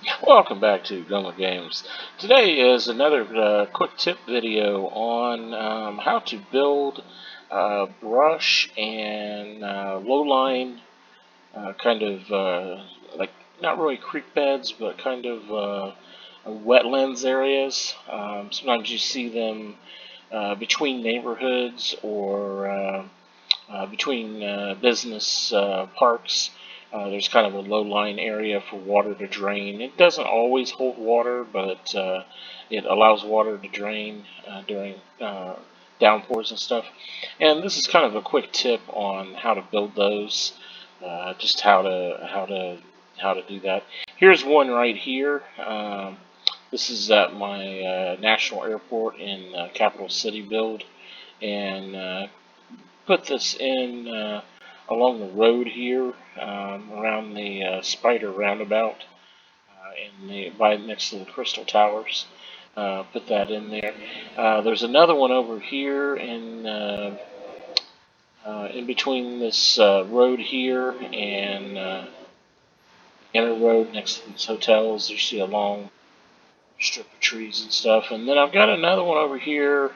Welcome back to Gomer Games. Today is another quick tip video on how to build brush and low-line kind of like not really creek beds, but kind of wetlands areas. Sometimes you see them between neighborhoods or between business parks. There's kind of a low-lying area for water to drain. It doesn't always hold water, but it allows water to drain during downpours and stuff. And this is kind of a quick tip on how to build those, just how to do that. Here's one right here. This is at my national airport in Capital City build, and put this in along the road here around the Spider roundabout by next to the Crystal Towers. Put that in there. There's another one over here in between this road here and inner road next to these hotels. You see a long strip of trees and stuff. And then I've got another one over here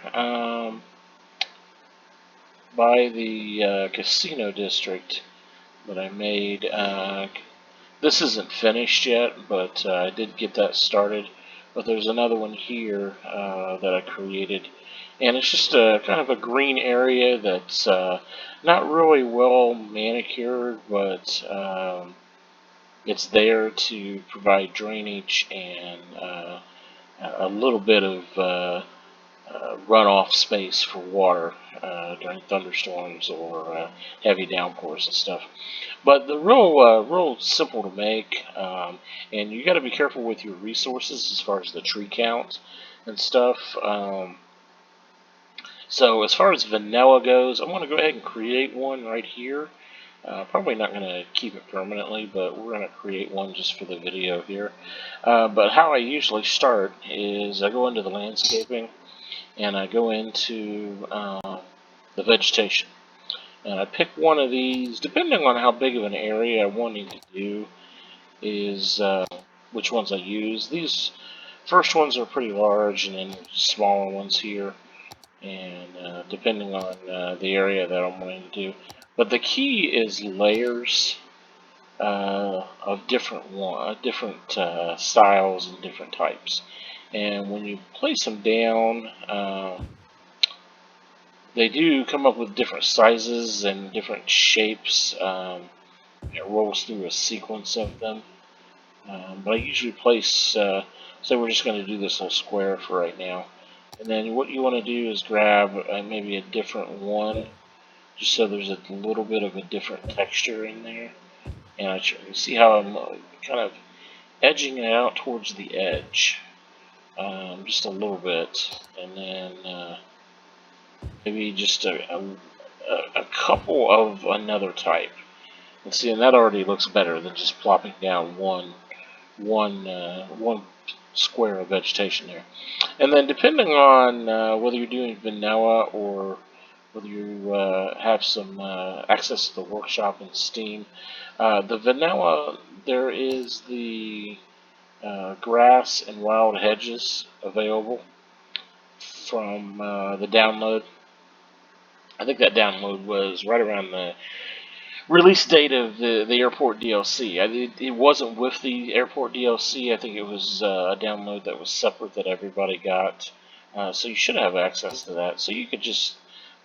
by the casino district that I made. This isn't finished yet, but I did get that started. But there's another one here that I created, and it's just a kind of a green area that's not really well manicured, but it's there to provide drainage and a little bit of runoff space for water during thunderstorms or heavy downpours and stuff. But the real simple to make, and you got to be careful with your resources as far as the tree count and stuff. So as far as vanilla goes, I'm going to go ahead and create one right here. Probably not going to keep it permanently, but we're going to create one just for the video here. But how I usually start is I go into the landscaping and I go into the vegetation. And I pick one of these, depending on how big of an area I'm wanting to do, is which ones I use. These first ones are pretty large, and then smaller ones here, and depending on the area that I'm wanting to do. But the key is layers of different styles and different types. And when you place them down, they do come up with different sizes and different shapes. It rolls through a sequence of them. But I usually place, say we're just going to do this little square for right now. And then what you want to do is grab maybe a different one, just so there's a little bit of a different texture in there. And you see how I'm kind of edging it out towards the edge, just a little bit. And then maybe just a couple of another type. And see, and that already looks better than just plopping down one square of vegetation there. And then depending on whether you're doing vanilla or whether you have some access to the workshop and Steam, the vanilla, there is the grass and wild hedges available from the download. I think that download was right around the release date of the airport DLC. It wasn't with the airport DLC. I think it was a download that was separate that everybody got. So you should have access to that. So you could just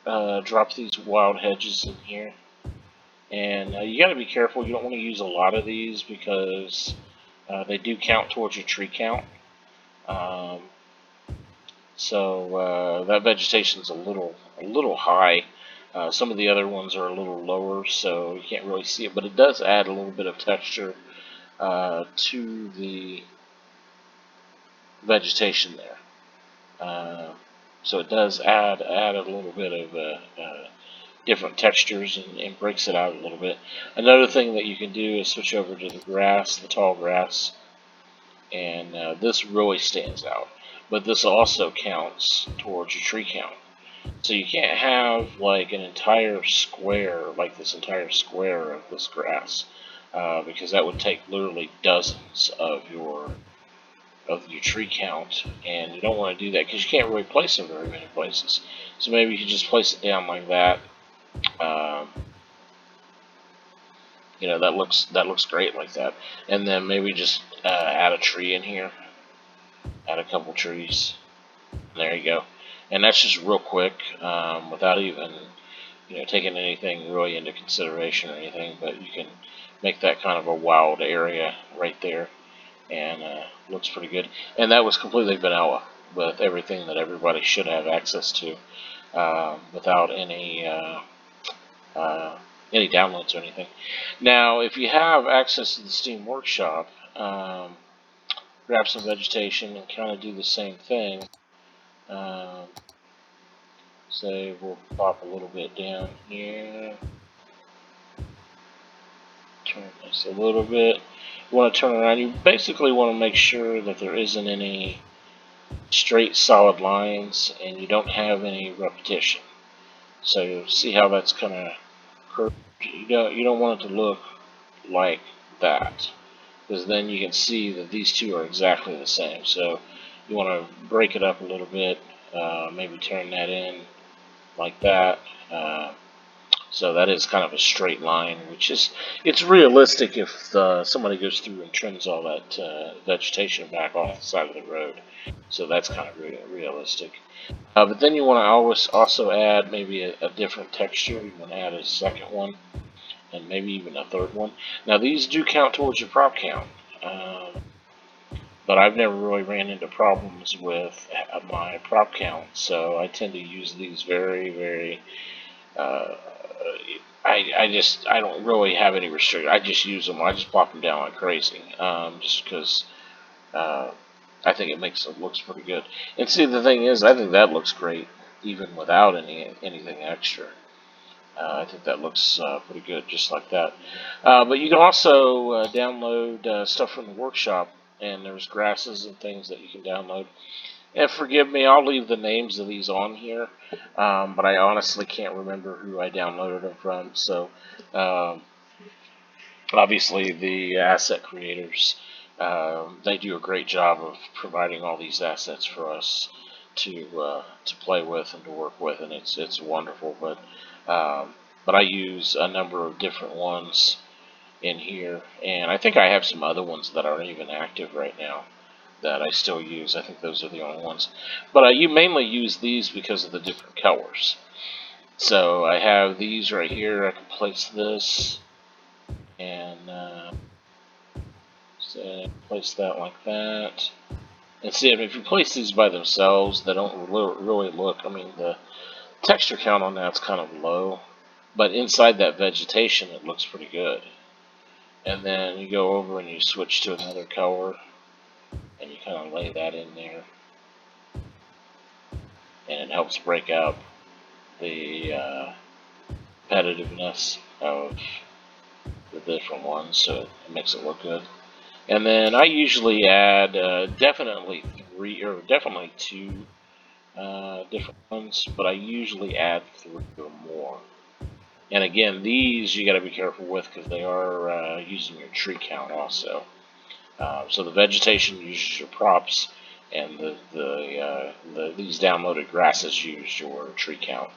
drop these wild hedges in here. And you got to be careful. You don't want to use a lot of these because they do count towards your tree count. So that vegetation's a little high. Some of the other ones are a little lower, so you can't really see it, but it does add a little bit of texture to the vegetation there. So it does add a little bit of different textures and breaks it out a little bit. Another thing that you can do is switch over to the grass, the tall grass, and this really stands out. But this also counts towards your tree count. So you can't have like an entire square, like this entire square of this grass. because that would take literally dozens of your tree count, and you don't want to do that because you can't really place them very many places. So maybe you could just place it down like that. Um, that looks great like that. And then maybe just add a tree in here, add a couple trees. There you go. And that's just real quick, without even taking anything really into consideration or anything. But you can make that kind of a wild area right there, and looks pretty good. And that was completely vanilla with everything that everybody should have access to, without any downloads or anything. Now, if you have access to the Steam Workshop, grab some vegetation and kind of do the same thing. Say we'll pop a little bit down here. Turn this a little bit. You want to turn around. You basically want to make sure that there isn't any straight solid lines and you don't have any repetition. So see how that's kind of curved. You don't want it to look like that, because then you can see that these two are exactly the same. So you want to break it up a little bit, maybe turn that in like that. So that is kind of a straight line, which is, it's realistic if somebody goes through and trims all that vegetation back off the side of the road. So that's kind of realistic. But then you want to always also add maybe a different texture. You want to add a second one, and maybe even a third one. Now these do count towards your prop count, but I've never really ran into problems with my prop count, so I tend to use these very, very. Uh, I don't really have any restriction. I just use them. I just plop them down like crazy, just because uh, I think it looks pretty good. And see, the thing is, I think that looks great even without anything extra. I think that looks pretty good, just like that. But you can also download stuff from the workshop, and there's grasses and things that you can download. And forgive me, I'll leave the names of these on here, but I honestly can't remember who I downloaded them from. So, um, obviously, the asset creators, they do a great job of providing all these assets for us to play with and to work with, and it's wonderful. But I use a number of different ones in here, and I think I have some other ones that aren't even active right now that I still use. I think those are the only ones. But you mainly use these because of the different colors. So I have these right here. I can place this and so place that like that. And see, if you place these by themselves, they don't really look. I mean, the texture count on that's kind of low, but inside that vegetation, it looks pretty good. And then you go over and you switch to another color, and you kind of lay that in there, and it helps break up the competitiveness of the different ones, so it makes it look good. And then I usually add definitely two different ones, but I usually add 3 or more. And again, these you got to be careful with because they are using your tree count also. So the vegetation uses your props, and these downloaded grasses use your tree count.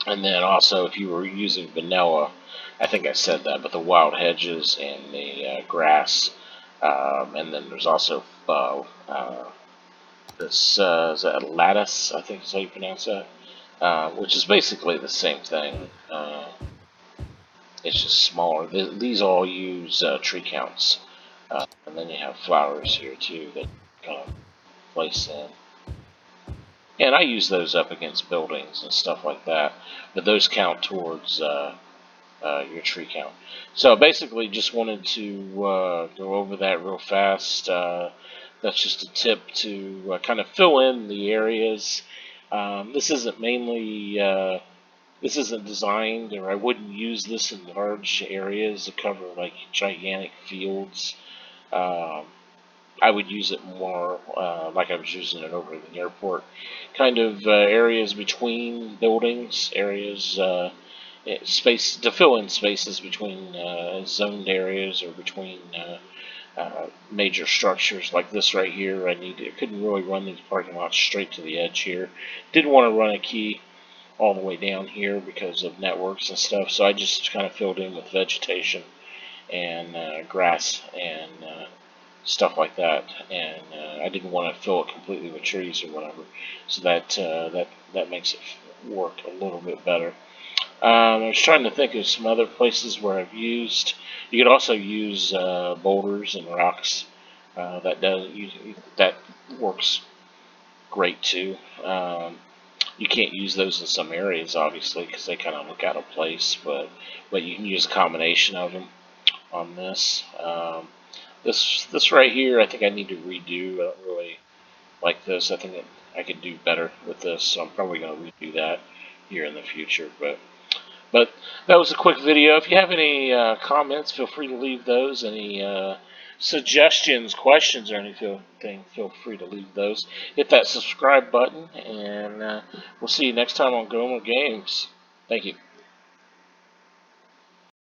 And then also, if you were using vanilla, I think I said that, but the wild hedges and the grass, and then there's also this is that lattice, I think is how you pronounce that, which is basically the same thing. It's just smaller. These all use tree counts, and then you have flowers here too that kind of place in. And I use those up against buildings and stuff like that, but those count towards your tree count. So basically just wanted to go over that real fast. That's just a tip to kind of fill in the areas. This isn't this isn't designed, or I wouldn't use this in large areas to cover like gigantic fields. Um, I would use it more like I was using it over at the airport, kind of areas between buildings, areas space to fill in spaces between zoned areas or between major structures like this right here. I couldn't really run these parking lots straight to the edge here. Didn't want to run a key all the way down here because of networks and stuff, so I just kind of filled in with vegetation and grass and stuff like that, and I didn't want to fill it completely with trees or whatever, so that makes it work a little bit better. I was trying to think of some other places where I've used. You could also use boulders and rocks. That works great too. You can't use those in some areas, obviously, because they kind of look out of place. But you can use a combination of them on this. This right here, I think I need to redo. I don't really like this. I think I could do better with this, so I'm probably going to redo that here in the future. But that was a quick video. If you have any comments, feel free to leave those. Any suggestions, questions, or anything, feel free to leave those. Hit that subscribe button, and we'll see you next time on Gomer Games. Thank you.